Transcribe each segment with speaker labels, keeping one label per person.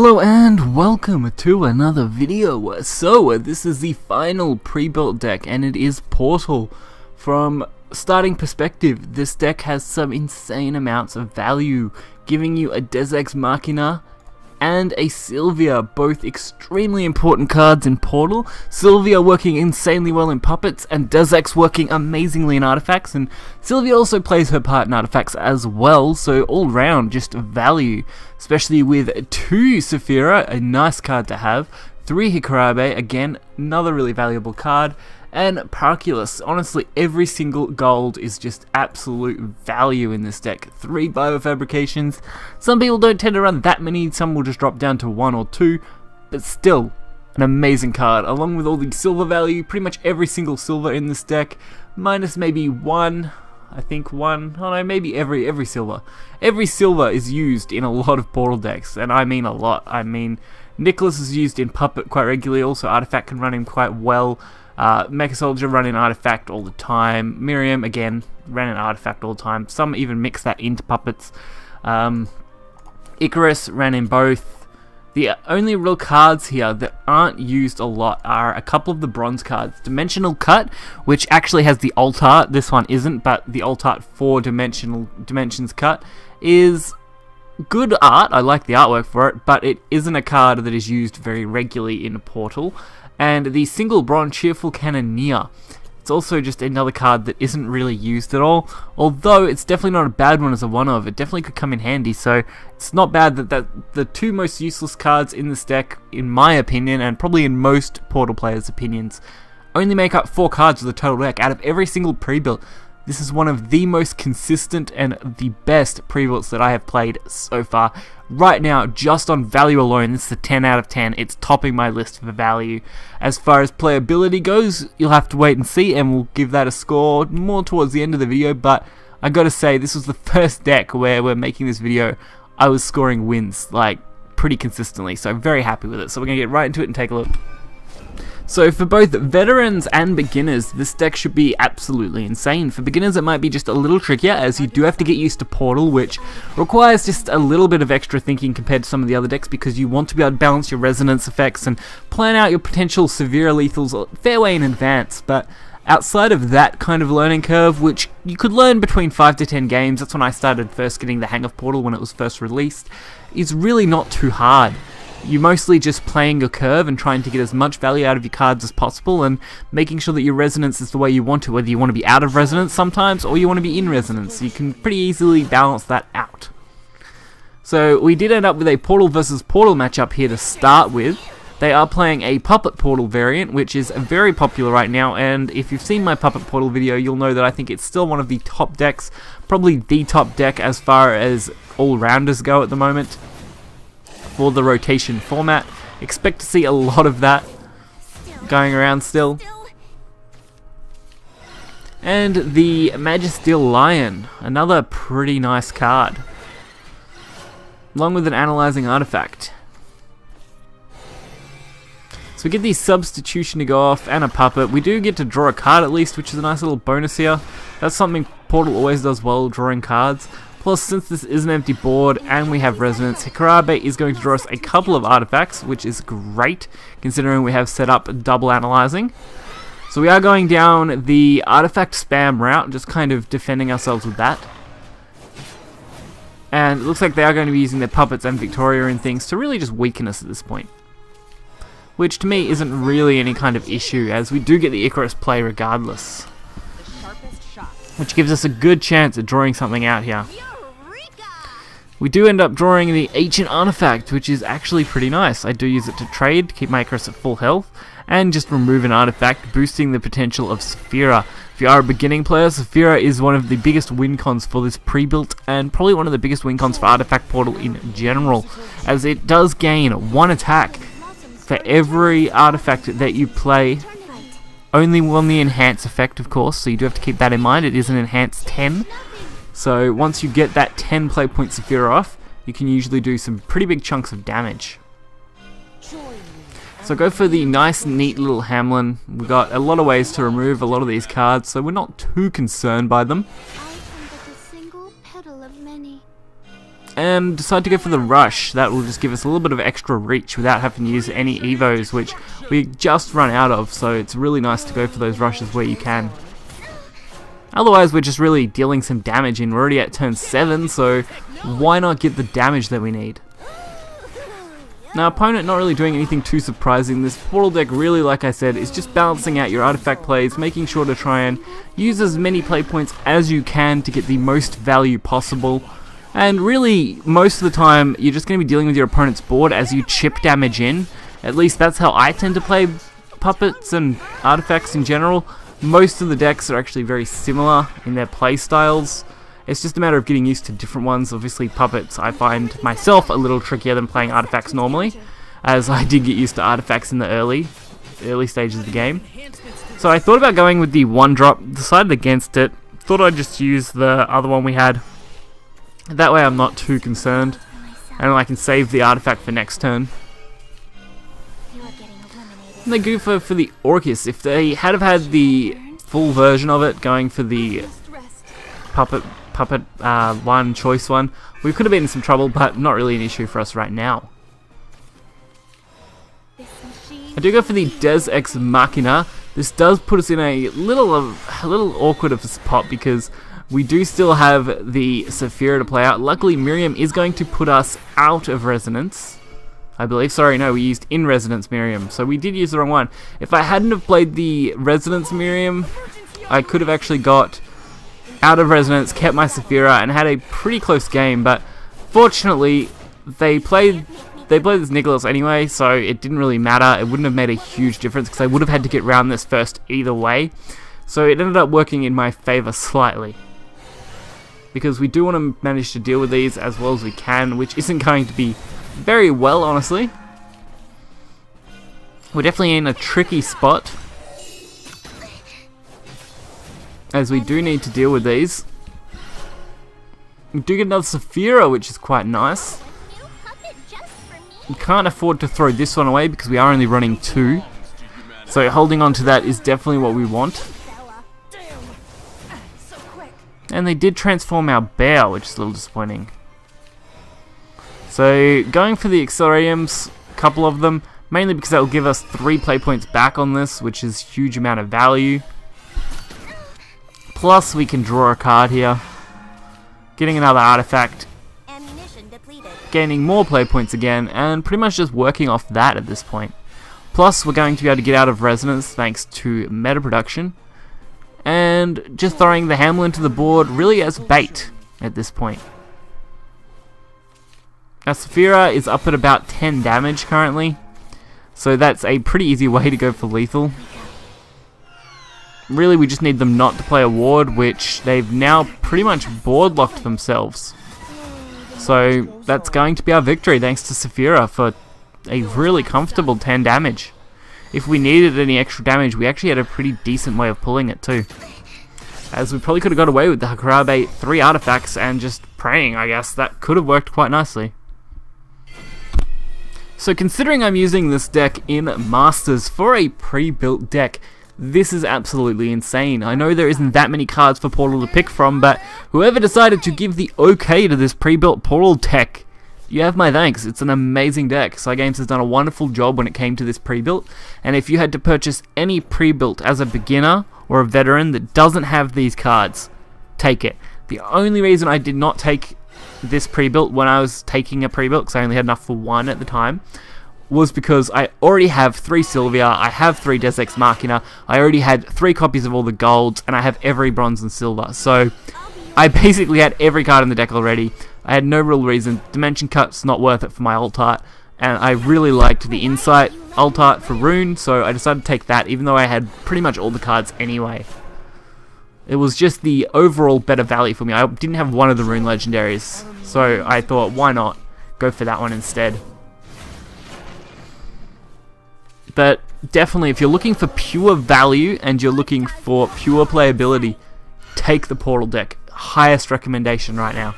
Speaker 1: Hello and welcome to another video. So this is the final pre-built deck and it is Portal. From starting perspective, this deck has some insane amounts of value, giving you a Deus Ex Machina and a Sylvia, both extremely important cards in Portal. Sylvia working insanely well in Puppets, and Deus Ex working amazingly in Artifacts, and Sylvia also plays her part in Artifacts as well, so all round just value, especially with 2 Saphira, a nice card to have, 3 Hikarabe, again, another really valuable card, and Paraculus. Honestly, every single gold is just absolute value in this deck. 3 Biofabrications. Some people don't tend to run that many, some will just drop down to 1 or 2, but still an amazing card, along with all the silver value. Pretty much every single silver in this deck, minus maybe one, I think one, oh no, maybe every silver. Every silver is used in a lot of Portal decks, and I mean a lot. I mean, Nicholas is used in Puppet quite regularly, also Artifact can run him quite well. Mecha Soldier run in Artifact all the time. Miriam, again, ran in Artifact all the time. Some even mix that into Puppets. Icarus ran in both. The only real cards here that aren't used a lot are a couple of the bronze cards. Dimensional Cut, which actually has the alt art. This one isn't, but the alt art for Dimensions Cut is good art. I like the artwork for it, but it isn't a card that is used very regularly in Portal. And the single bronze Cheerful Cannoneer. It's also just another card that isn't really used at all, although it's definitely not a bad one as a one-of. It definitely could come in handy, so it's not bad that the 2 most useless cards in this deck, in my opinion, and probably in most Portal players' opinions, only make up 4 cards of the total deck out of every single pre-built. This is one of the most consistent and the best pre-builts that I have played so far. Right now, just on value alone, this is a 10 out of 10. It's topping my list for value. As far as playability goes, you'll have to wait and see, and we'll give that a score more towards the end of the video, but I gotta say, this was the first deck where we're making this video, I was scoring wins, like, pretty consistently, so I'm very happy with it. So we're gonna get right into it and take a look. So for both veterans and beginners, this deck should be absolutely insane. For beginners, it might be just a little trickier, as you do have to get used to Portal, which requires just a little bit of extra thinking compared to some of the other decks, because you want to be able to balance your resonance effects and plan out your potential severe lethals a fair way in advance. But outside of that kind of learning curve, which you could learn between 5 to 10 games, that's when I started first getting the hang of Portal when it was first released, is really not too hard. You're mostly just playing your curve and trying to get as much value out of your cards as possible and making sure that your resonance is the way you want to, whether you want to be out of resonance sometimes or you want to be in resonance. You can pretty easily balance that out. So we did end up with a Portal versus Portal matchup here to start with. They are playing a Puppet Portal variant, which is very popular right now, and if you've seen my Puppet Portal video, you'll know that I think it's still one of the top decks, probably the top deck as far as all-rounders go at the moment. For the rotation format, expect to see a lot of that going around still. And the Magisteel Lion, another pretty nice card, along with an Analyzing Artifact. So we get the Substitution to go off and a Puppet. We do get to draw a card at least, which is a nice little bonus here. That's something Portal always does well, drawing cards. Plus, since this is an empty board and we have Resonance, Hikarabe is going to draw us a couple of artifacts, which is great, considering we have set up double analyzing. So we are going down the artifact spam route, just kind of defending ourselves with that. And it looks like they are going to be using their Puppets and Victoria and things to really just weaken us at this point. Which to me isn't really any kind of issue, as we do get the Icarus play regardless. Which gives us a good chance at drawing something out here. We do end up drawing the Ancient Artifact, which is actually pretty nice. I do use it to trade, to keep my Icarus at full health, and just remove an artifact, boosting the potential of Saphira. If you are a beginning player, Saphira is one of the biggest win cons for this pre-built, and probably one of the biggest win cons for Artifact Portal in general, as it does gain 1 attack for every artifact that you play. Only on the enhance effect, of course, so you do have to keep that in mind. It is an enhanced 10. So once you get that 10 play point Saphira off, you can usually do some pretty big chunks of damage. So go for the nice, neat little Hamlin. We've got a lot of ways to remove a lot of these cards, so we're not too concerned by them. and decide to go for the rush. That will just give us a little bit of extra reach without having to use any evos, which we just run out of, so it's really nice to go for those rushes where you can. Otherwise, we're just really dealing some damage in. We're already at turn 7, so why not get the damage that we need? Now, opponent not really doing anything too surprising. This portal deck really, like I said, is just balancing out your artifact plays, making sure to try and use as many play points as you can to get the most value possible. And really, most of the time, you're just going to be dealing with your opponent's board as you chip damage in. At least that's how I tend to play puppets and artifacts in general. Most of the decks are actually very similar in their play styles. It's just a matter of getting used to different ones. Obviously, puppets I find myself a little trickier than playing artifacts normally, as I did get used to artifacts in the early stages of the game. So I thought about going with the 1-drop, decided against it, thought I'd just use the other one we had. That way I'm not too concerned, and I can save the artifact for next turn. And they go for the Orcus. If they had have had the full version of it, going for the puppet one, choice one, we could have been in some trouble, but not really an issue for us right now. I do go for the Des Ex Machina. This does put us in a little awkward of a spot because we do still have the Saphira to play out. Luckily, Miriam is going to put us out of Resonance, I believe. Sorry, no, we used in Resonance Miriam, so we did use the wrong one. If I hadn't have played the Resonance Miriam, I could have actually got out of Resonance, kept my Saphira, and had a pretty close game, but fortunately, they played this Nicholas anyway, so it didn't really matter. It wouldn't have made a huge difference, because I would have had to get round this first either way, so it ended up working in my favour slightly. Because we do want to manage to deal with these as well as we can, which isn't going to be very well, honestly. We're definitely in a tricky spot, as we do need to deal with these. We do get another Saphira, which is quite nice. We can't afford to throw this one away because we are only running 2. So holding on to that is definitely what we want. And they did transform our bear, which is a little disappointing. So going for the Acceleriums, a couple of them, mainly because that will give us 3 play points back on this, which is a huge amount of value. Plus we can draw a card here, getting another artifact, gaining more play points again, and pretty much just working off that at this point. Plus we're going to be able to get out of Resonance thanks to meta production, and just throwing the Hamlet into the board really as bait at this point. Our Saphira is up at about 10 damage currently, so that's a pretty easy way to go for lethal. Really, we just need them not to play a ward, which they've now pretty much board locked themselves. So that's going to be our victory, thanks to Saphira for a really comfortable 10 damage. If we needed any extra damage, we actually had a pretty decent way of pulling it too. As we probably could have got away with the Hakarabe 3 artifacts and just praying, I guess. That could have worked quite nicely. So considering I'm using this deck in Masters for a pre-built deck, this is absolutely insane. I know there isn't that many cards for Portal to pick from, but whoever decided to give the okay to this pre-built Portal deck, you have my thanks. It's an amazing deck. Cygames has done a wonderful job when it came to this pre-built, and if you had to purchase any pre-built as a beginner or a veteran that doesn't have these cards, take it. The only reason I did not take this pre-built when I was taking a pre-built, because I only had enough for 1 at the time, was because I already have 3 Sylvia, I have 3 Des Ex Machina, I already had 3 copies of all the golds, and I have every bronze and silver. So I basically had every card in the deck already. I had no real reason. Dimension Cut's not worth it for my alt art, and I really liked the Insight alt art for Rune, so I decided to take that, even though I had pretty much all the cards anyway. It was just the overall better value for me. I didn't have one of the Rune Legendaries, so I thought, why not go for that one instead. But definitely, if you're looking for pure value and you're looking for pure playability, take the Portal deck. Highest recommendation right now.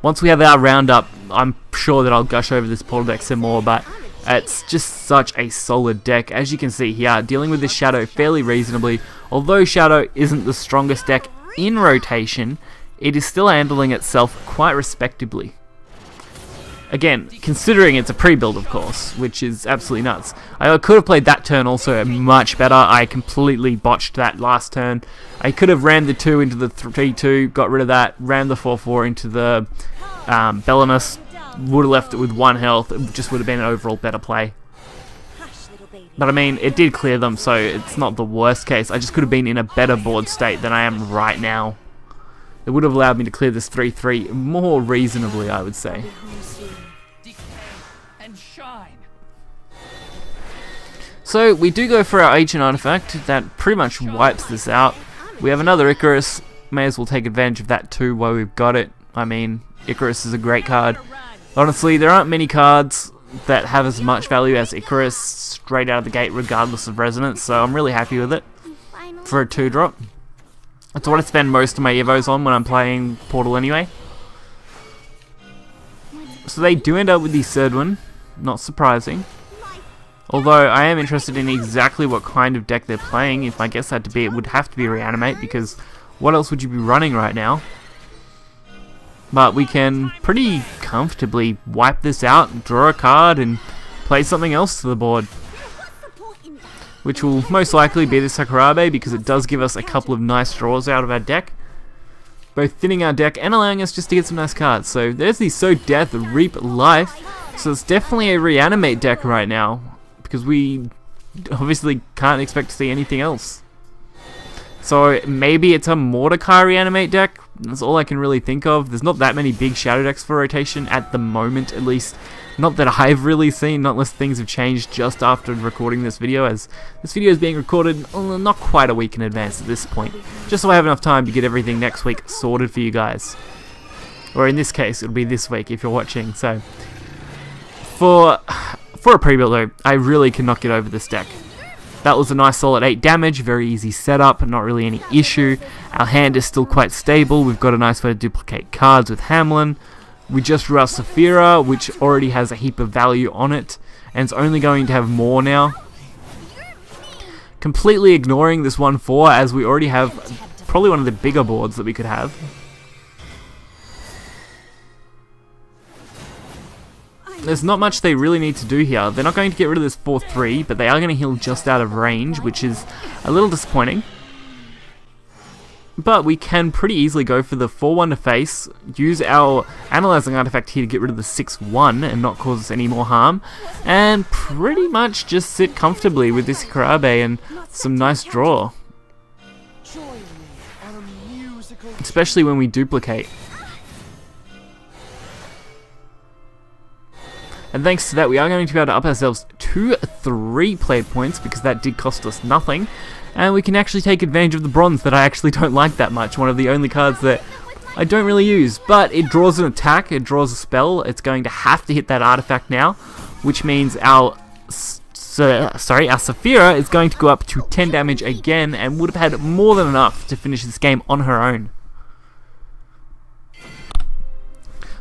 Speaker 1: Once we have our roundup, I'm sure that I'll gush over this Portal deck some more, but it's just such a solid deck. As you can see here, dealing with this Shadow fairly reasonably. Although Shadow isn't the strongest deck in rotation, it is still handling itself quite respectably. Again, considering it's a pre-build, of course, which is absolutely nuts. I could have played that turn also much better. I completely botched that last turn. I could have rammed the 2 into the 3-2, got rid of that, rammed the 4-4 into the Bellinus, would have left it with 1 health. It just would have been an overall better play. But I mean, it did clear them, so it's not the worst case. I just could have been in a better board state than I am right now. It would have allowed me to clear this 3-3 more reasonably, I would say. So we do go for our ancient artifact. That pretty much wipes this out. We have another Icarus. May as well take advantage of that too while we've got it. I mean, Icarus is a great card. Honestly, there aren't many cards that have as much value as Icarus straight out of the gate regardless of resonance, so I'm really happy with it for a 2-drop. That's what I spend most of my Evos on when I'm playing Portal anyway. So they do end up with the third one, not surprising. Although I am interested in exactly what kind of deck they're playing. If my guess had to be, it would have to be Reanimate, because what else would you be running right now? But we can pretty comfortably wipe this out, draw a card, and play something else to the board. Which will most likely be the Sakurabe, because it does give us a couple of nice draws out of our deck. Both thinning our deck and allowing us just to get some nice cards. So there's the Sow Death, Reap Life. So it's definitely a Reanimate deck right now, because we obviously can't expect to see anything else. So maybe it's a Mordecai Reanimate deck. That's all I can really think of. There's not that many big Shadow decks for rotation at the moment, at least. Not that I've really seen, not unless things have changed just after recording this video, as this video is being recorded not quite a week in advance at this point. Just so I have enough time to get everything next week sorted for you guys. Or in this case, it'll be this week if you're watching. So, for a pre-build though, I really cannot get over this deck. That was a nice solid 8 damage, very easy setup, not really any issue. Our hand is still quite stable. We've got a nice way to duplicate cards with Hamlin. We just drew our Saphira, which already has a heap of value on it, and it's only going to have more now. Completely ignoring this 1-4, as we already have probably one of the bigger boards that we could have. There's not much they really need to do here. They're not going to get rid of this 4-3, but they are going to heal just out of range, which is a little disappointing. But we can pretty easily go for the 4-1 to face, use our Analyzing Artifact here to get rid of the 6-1 and not cause us any more harm, and pretty much just sit comfortably with this Sakurabe and some nice draw. Especially when we duplicate. And thanks to that, we are going to be able to up ourselves to 3 played points, because that did cost us nothing. And we can actually take advantage of the bronze that I actually don't like that much. One of the only cards that I don't really use. But it draws an attack, it draws a spell. It's going to have to hit that artifact now, which means our Saphira is going to go up to 10 damage again, and would have had more than enough to finish this game on her own.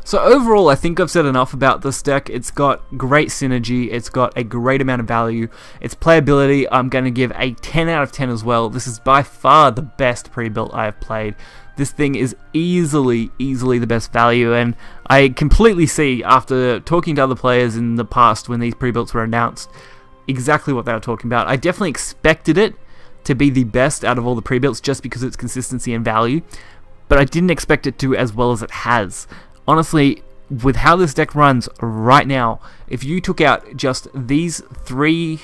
Speaker 1: So overall, I think I've said enough about this deck. It's got great synergy, it's got a great amount of value. Its playability, I'm going to give a 10 out of 10 as well. This is by far the best pre-built I have played. This thing is easily the best value, and I completely see, after talking to other players in the past when these pre-builts were announced, exactly what they were talking about. I definitely expected it to be the best out of all the pre-builts just because of its consistency and value, but I didn't expect it to as well as it has. Honestly, with how this deck runs right now, if you took out just these 2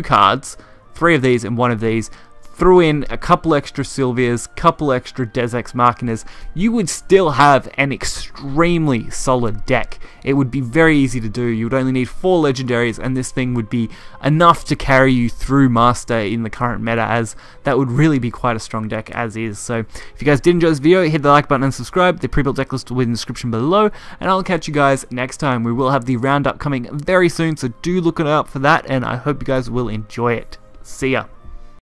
Speaker 1: cards, 3 of these and 1 of these, threw in a couple extra Sylvias, couple extra Deus Ex Machinas, you would still have an extremely solid deck. It would be very easy to do. You would only need 4 legendaries, and this thing would be enough to carry you through Master in the current meta, as that would really be quite a strong deck as is. So if you guys did enjoy this video, hit the like button and subscribe. The pre-built deck list will be in the description below, and I'll catch you guys next time. We will have the roundup coming very soon, so do look out for that, and I hope you guys will enjoy it. See ya.